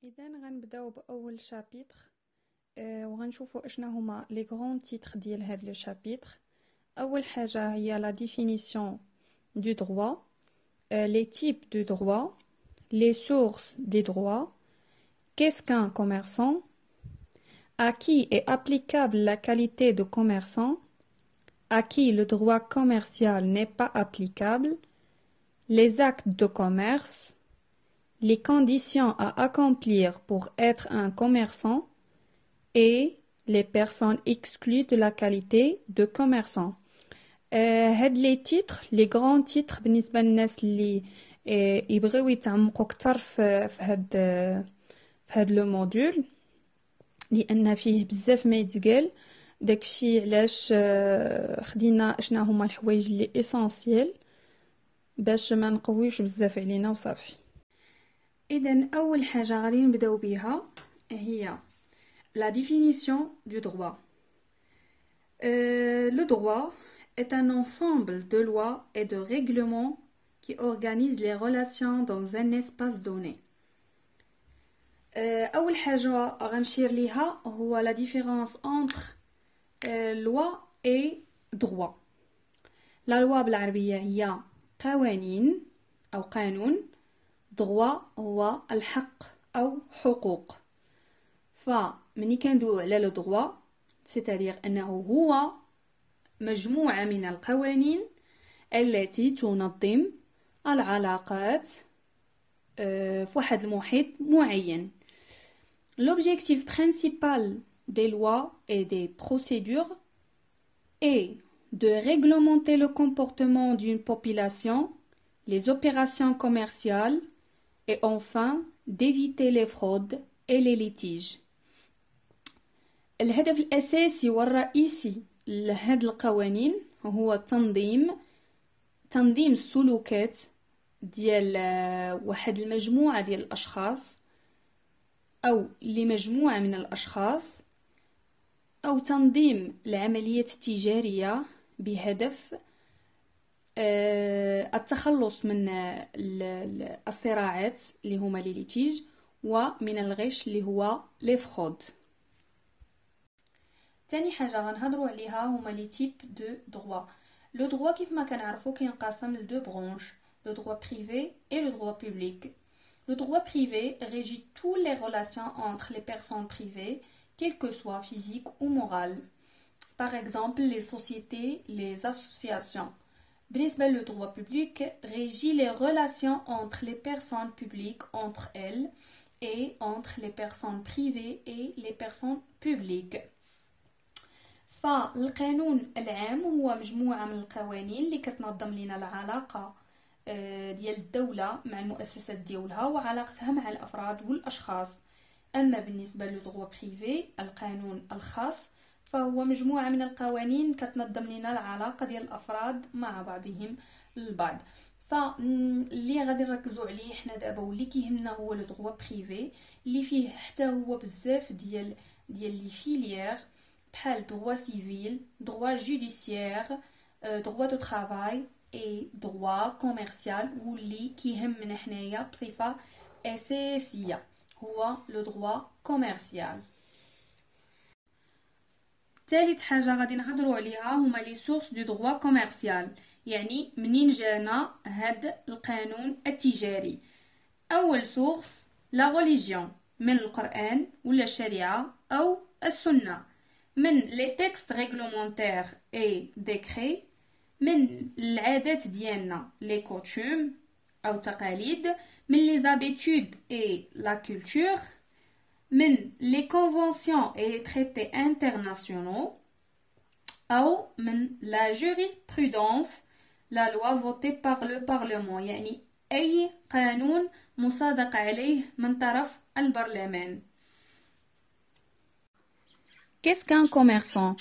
إذا غنبداو بأول شابيتر وغنشوفوا اشنا هما لي غران تيتر ديال هاد لو شابيتر. أول حاجة هي لا définition du droit, les types de droit, les sources des droits, qu'est-ce qu'un commerçant, à qui est applicable la qualité de commerçant, à qui le droit commercial n'est pas applicable, les actes de commerce, les conditions à accomplir pour être un commerçant et les personnes exclues de la qualité de commerçant. هاد لي تيتر لي غران تيتر بالنسبه للناس اللي يبغيو يتعمقوا اكثر في هاد لو موديول، لان فيه بزاف ما يتقال. داكشي علاش خدينا اشنا هما الحوايج اللي اسونسيال باش ما نقويوش بزاف علينا وصافي. اذا اول حاجه غادي نبداو بها هي la définition du droit. Le droit est un ensemble de lois et de règlements qui organisent les relations dans un espace donné. أول حاجة غنشير ليها هو la différence entre loi et droit. La loi بالعربية هي قوانين أو قانون، droit هو الحق أو حقوق. فمني كندويو على لو droit c'est-à-dire أنه هو مجموعة من القوانين التي تنظم العلاقات في واحد المحيط معين. L'objectif principal des lois et des procédures est de réglementer le comportement d'une population, les opérations commerciales et enfin d'éviter les fraudes et les litiges. الهدف الأساسي والرئيسي لهاد القوانين هو تنظيم السلوكات ديال واحد المجموعة ديال الأشخاص أو لمجموعة من الأشخاص، أو تنظيم العمليات التجارية بهدف التخلص من الصراعات اللي هما لي ليتيج ومن الغش اللي هو لي فرود. تاني حاجة غنهضروا عليها هما لي تيب دو droit. لو droit كيف ما كنعرفوا كينقسم لدو برونش، le droit privé et le droit public. Le droit privé régit toutes les relations entre les personnes privées, quelles que soient physiques ou morales. Par exemple, les sociétés, les associations. بالنسبة le droit public régit les relations entre les personnes publiques entre elles et entre les personnes privées et les personnes publiques. فالقانون العام هو مجموعة من القوانين اللي كتنظم لنا العلاقة ديال الدولة مع المؤسسات ديالها وعلاقتها مع الأفراد والأشخاص. أما بالنسبة للدغوا بريفي القانون الخاص فهو مجموعة من القوانين كتنظم لنا العلاقة ديال الأفراد مع بعضهم البعض. فاللي غادي نركزوا عليه حنا دابا واللي كيهمنا هو لدغوا بريفي اللي فيه حتى هو بزاف ديال لي فيليير بحال droit civil, droit judiciaire, droit de travail et droit commercial واللي كيهمنا حنايا بصفة أساسية هو le droit commercial. ثالث حاجة غادي نهضروا عليها هما لي sources du droit commercial، يعني منين جانا هاد القانون التجاري. أول source la religion من القرآن ولا الشريعة أو السنة، من les textes réglementaires et décrets، من العادات ديالنا les coutumes أو تقاليد، من les habitudes et la culture، من les conventions et les traités internationaux أو من la jurisprudence la loi votée par le parlement، يعني أي قانون مصادق عليه من طرف البرلمان. Qu'est-ce qu'un commerçant?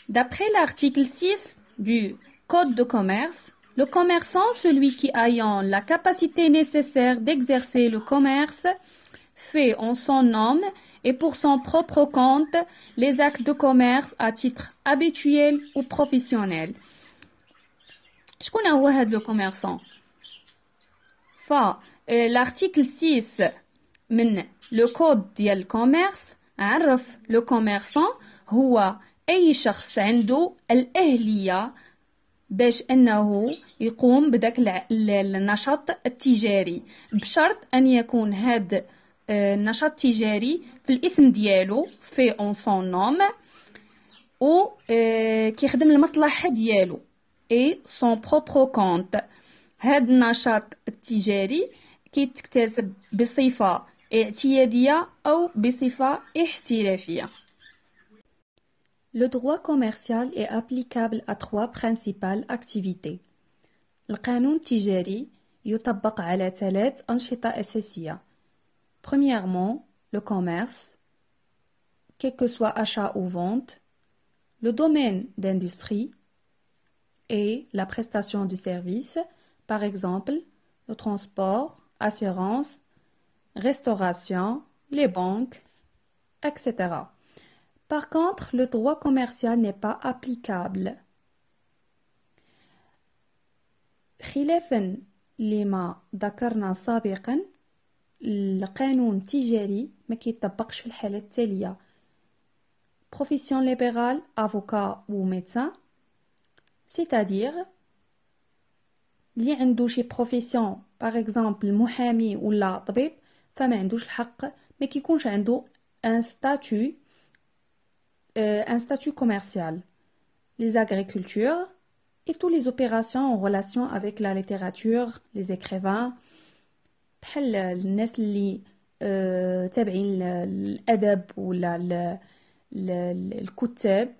D'après l'article 6 du Code de commerce, le commerçant, celui qui ayant la capacité nécessaire d'exercer le commerce, fait en son nom et pour son propre compte les actes de commerce à titre habituel ou professionnel. شكون هو هاد لو commerçant؟ l'article 6 من لو كود ديال الكوميرس عرف لو كوميرسون هو أي شخص عنده الأهلية باش أنه يقوم بداك النشاط التجاري بشرط أن يكون هاد النشاط التجاري في الاسم ديالو في اون سون نوم و كيخدم المصلحة ديالو اي سون بروبرو كونت. هاد النشاط التجاري كيتكتسب بصفة اعتيادية أو بصفة احترافية. Le droit commercial est applicable à trois principales activités. القانون التجاري يطبق على ثلاث أنشطة أساسية. Premièrement, le commerce, quel que soit achat ou vente, le domaine d'industrie et la prestation du service, par exemple, le transport, assurance, restauration, les banques, etc. Par contre, le droit commercial n'est pas applicable. خلافاً لما ذكرنا سابقاً القانون التجاري ما كيطبقش في الحالات التالية: profession libérale, avocat ou médecin, c'est-à-dire اللي عنده شي profession par exemple محامي ولا طبيب فما عندوش الحق، ما كيكونش عنده un statut commercial. Les agricultures et toutes les opérations en relation avec la littérature, les écrivains بحال الناس اللي تابعين الأدب ولا الكتاب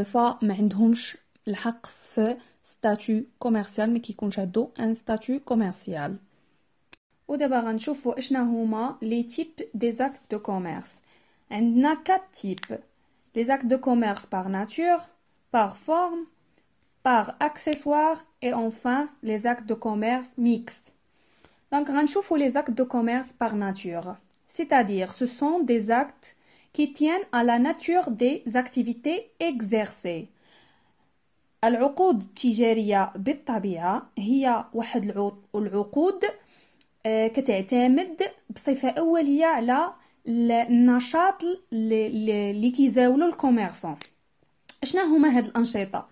فما عندهمش الحق في ستاتيو كوميرسيال، ما كيكونش عندو ان ستاتيو كوميرسيال. ودابا غنشوفوا اشنا هما لي تيب دي زاكت دو كوميرس. عندنا 4 تيب: les actes de commerce par nature, par forme, par accessoire et enfin les actes de commerce mixtes. Donc غنشوفوا les actes de commerce par nature, c'est-à-dire ce sont des actes qui tiennent à la nature des activités exercées. العقود التجارية بالطبيعة هي واحد العقود كتعتمد بصفة أولية على النشاط اللي كيزاولو الكوميرسون. اشنا هما هاد الأنشطة؟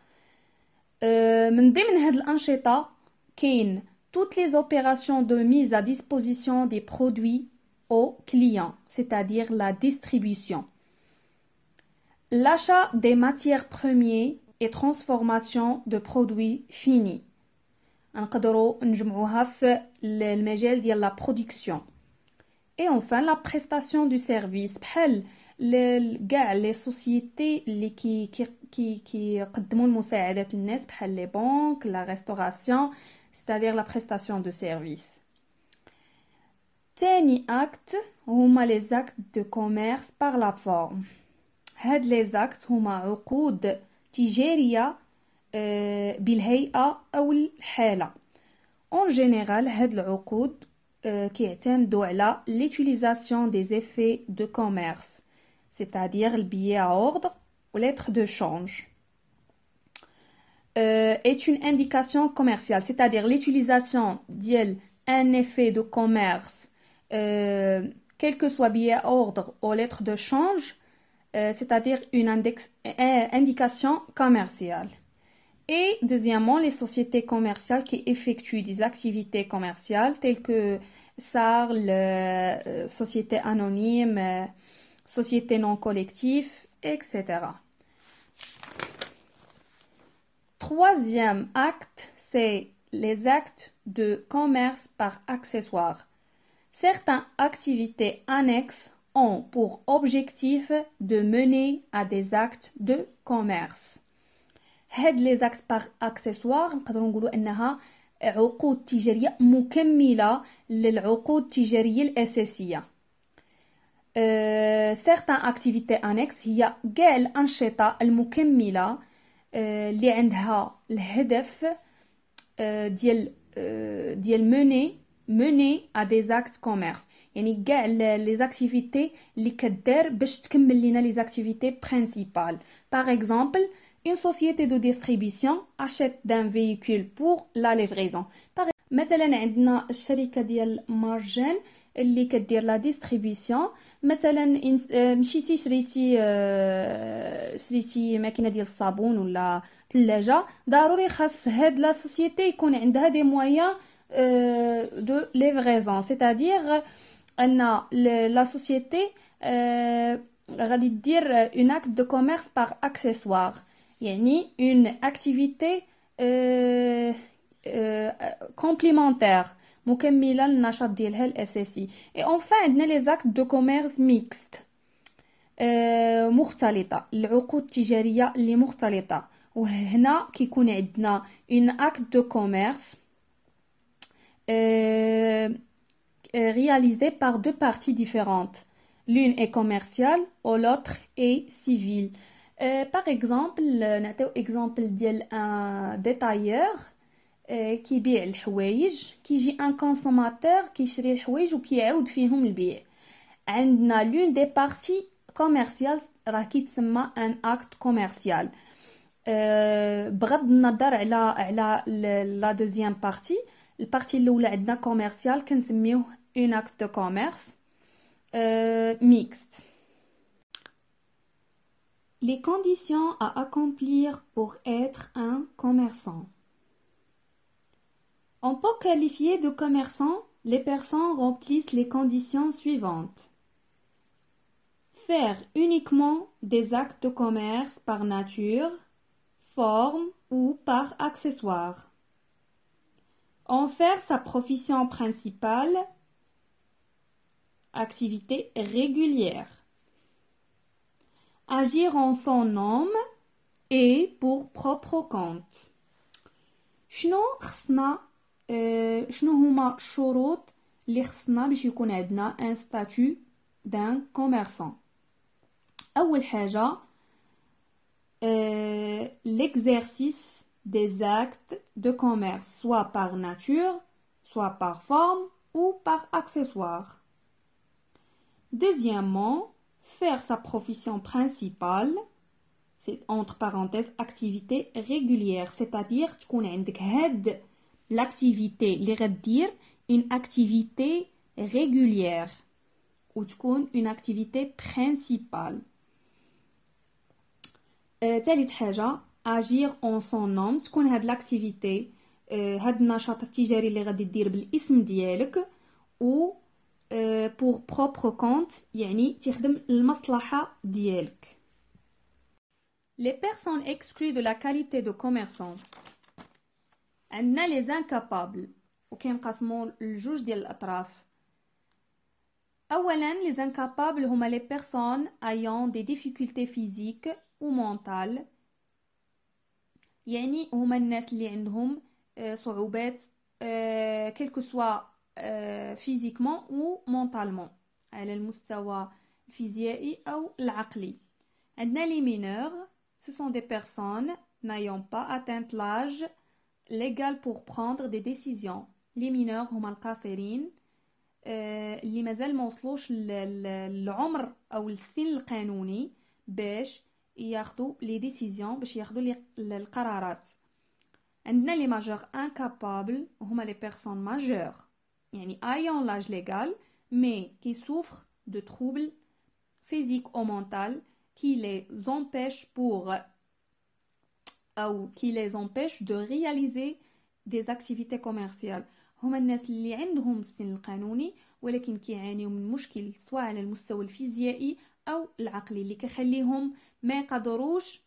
من ضمن هاد الأنشطة كاين toutes les opérations de mise à disposition des produits aux clients, c'est-à-dire la distribution, l'achat des matières premières et transformation de produits finis. نقدروا نجمعوها في المجال ديال la production. Et enfin la prestation du service, بحال كاع لي سوسيتي اللي كيقدموا المساعدات للناس بحال لي بنك، la restauration, c'est-à-dire la prestation de service. تاني acte هما les actes de commerce par la forme. هاد les actes هما عقود تجارية بالهيئة أو الحالة. En général هاد العقود كيعتمدوا على l'utilisation des effets de commerce, c'est-à-dire le billet à ordre ou lettre de change. Est une indication commerciale, c'est-à-dire l'utilisation d'un effet de commerce, quel que soit billet à ordre ou lettre de change, c'est-à-dire une indication commerciale. Et deuxièmement, les sociétés commerciales qui effectuent des activités commerciales telles que SAR, société anonyme, société non collective, etc. Troisième acte, c'est les actes de commerce par accessoire. Certaines activités annexes ont pour objectif de mener à des actes de commerce. هاد les actes par accessoire نقدروا نقولوا أنها عقود تجارية مكملة للعقود التجارية الأساسية. certaines activités annexes هي كاع الأنشطة المكملة اللي عندها الهدف ديال mener à des actes commerce، يعني كاع les activités اللي كدار باش تكمل لنا les activités principales. Par exemple, une société de distribution achète d'un véhicule pour la livraison. مثلا عندنا الشركة ديال مارجان اللي كدير لا ديستريبيسيون. مثلا مشيتي شريتي ماكينه ديال الصابون ولا ثلاجه، ضروري خاص هاد لا سوسيتي يكون عندها دي مويان دو ليفريزون، سيتادير ان لا سوسيتي غادي دير اون اكت دو كوميرس باغ اكسسوار، يعني اون اكتيفيتي كومبليمونتير مكمله للنشاط ديالها الاساسي. اي اونفان عندنا لي زاكت دو كوميرس ميكست، مختلطه، العقود التجاريه اللي مختلطه. وهنا كيكون عندنا اون اكت دو كوميرس réalisé par deux parties différentes. L'une est commerciale ou l'autre est civile. Par exemple, نعطيو exemple ديال un détailleur كيبيع الحوايج، كيجي ان كونسوماتور كيشري الحوايج وكيعاود فيهم البيع. عندنا لون دي بارتي كوميرسيال راه كيتسمى ان اكت كوميرسيال. بغض النظر على لا دوزيام بارتي، البارتي الاولى عندنا كوميرسيال كنسميوه اون اكت دو كوميرس ميكست. Les conditions à accomplir pour être un commerçant. On peut qualifier de commerçant les personnes remplissent les conditions suivantes. Faire uniquement des actes de commerce par nature, forme ou par accessoire. En faire sa profession principale, activité régulière. Agir en son nom et pour propre compte. شنو هما الشروط اللي خصنا باش يكون عندنا ان ستاتيو دان كوميرسون؟ اول حاجه l'exercice des actes de commerce soit par nature, soit par forme ou par accessoire. Deuxièmement, faire sa profession principale, c'est entre parenthèses activité régulière, c'est-à-dire تكون عندك هاد l'activité اللي غدير une activité régulière ou تكون une activité principale. ثالث حاجة agir en son nom، تكون هاد l'activité هاد النشاط التجاري اللي غادي دير بالاسم ديالك و pour propre compte، يعني تخدم المصلحة ديالك. Les personnes exclues de la qualité de commerçant. عندنا les incapables وكينقسموا لجوج ديال الأطراف. أولا les incapables هما les personnes ayant des difficultés physiques ou mentales، يعني هما الناس اللي عندهم صعوبات quel que soit physiquement ou mentalement، على المستوى الفيزيائي أو العقلي. عندنا les mineurs، ce sont des personnes n'ayant pas atteint l'âge légal pour prendre des décisions. les mineurs هما القاصرين اللي مازال ما وصلوش للعمر او السن القانوني باش ياخذوا لي ديسيزيون، باش ياخذوا القرارات. عندنا لي ماجور انكابابل هما لي بيرسون ماجور يعني ayant l'âge légal mais qui souffrent de troubles physiques ou mentaux qui les empêchent de réaliser des activités commerciales. هما الناس اللي عندهم السن القانوني ولكن كيعانيو من مشكل سواء على المستوى الفيزيائي او العقلي اللي كيخليهم ما يقدروش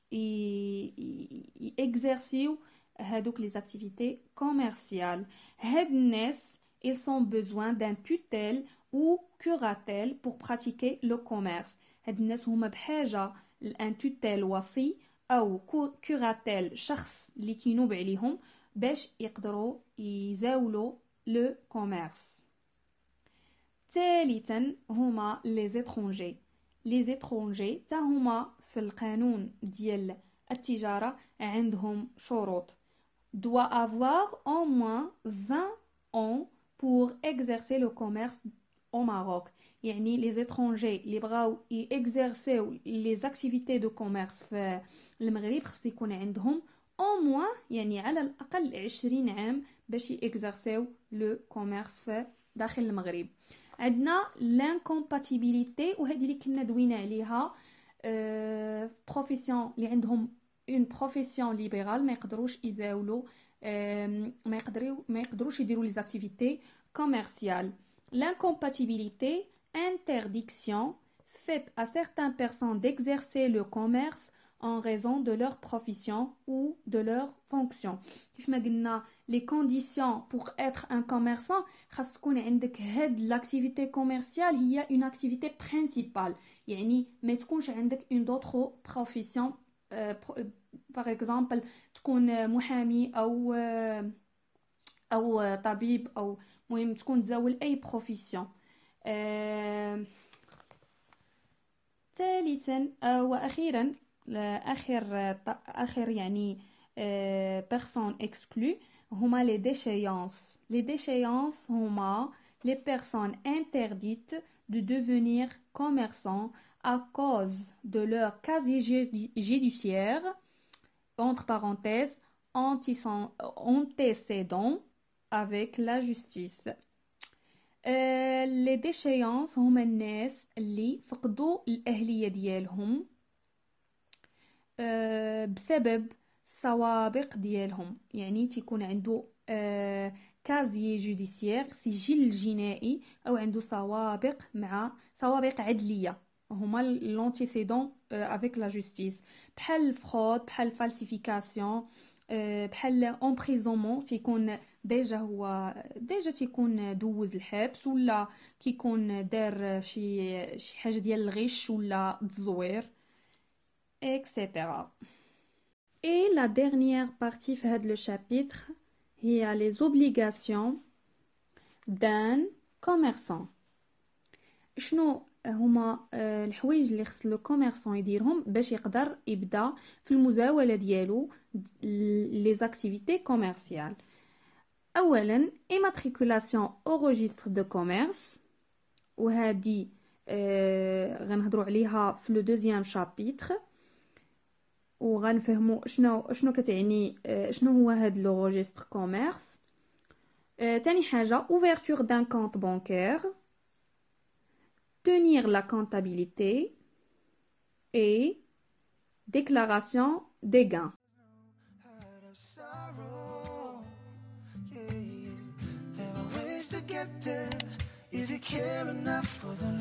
يexerciو هادوك les activités commerciales. هاد الناس ils ont besoin d'un tutelle ou curatelle pour pratiquer le commerce. هاد الناس هما بحاجة لان tutelle وصي او curatelle شخص اللي كينوب عليهم باش يقدروا يزاولوا لو كوميرس. ثالثا هما لي زيترونجي. لي زيترونجي تا هما في القانون ديال التجارة عندهم شروط. doit avoir au moins 20 ans pour exercer le commerce au Maroc. يعني les étrangers اللي بغاو يexercer les activités de commerce في المغرب خص يكون عندهم au moins يعني على الأقل 20 عام باش يexercer le commerce في داخل المغرب. عندنا l'incompatibilité وهذه اللي كنا دوينا عليها بروفيسيون اللي عندهم اون بروفيسيون ليبرال ما يقدروش يزاولوا ما يقدروش يديروا لي زاكتيفيتي كوميرسيال. L'incompatibilité, interdiction faite à certaines personnes d'exercer le commerce en raison de leur profession ou de leur fonction. كيف ما قلنا les conditions pour être un commerçant خاص تكون عندك هاد l'activité commerciale هي une activité principale يعني ما تكونش عندك une autre profession par exemple تكون محامي أو طبيب أو مهم تكون تزاول أي بروفيسيون. ثالثا وأخيرا آخر يعني personnes exclues هما les déchéances. Les déchéances هما les personnes interdites de devenir commerçants à cause de leur casier judiciaire entre parenthèses antécédents avec la justice. les déchéances هما الناس اللي فقدوا الأهلية ديالهم بسبب سوابق ديالهم يعني تيكون عنده كازي جوديسيير سجل جنائي او عنده سوابق مع سوابق عدليه هما لونتيسيدون افيك لا جوستيس بحال الفرود بحال الفالسيفيكاسيون بحال امبريزونمون تيكون ديجا تيكون دوز الحبس ولا كيكون دار شي حاجه ديال الغش ولا التزوير etc. Et la dernière partie de le chapitre, il y a les obligations d'un commerçant. شنو هما الحوايج اللي خص لو كوميرسون يديرهم باش يقدر يبدا في المزاوله ديالو لي زاكتيفيتي كوميرسيال. اولا immatriculation au registre de commerce وهذه غنهضروا عليها في لو دوزيام شابيتر وغنفهموا شنو كتعني شنو هو هاد لو روجستر كوميرس. تاني حاجه ouverture d'un compte bancaire, tenir la comptabilité et déclaration des gains. If you care enough for the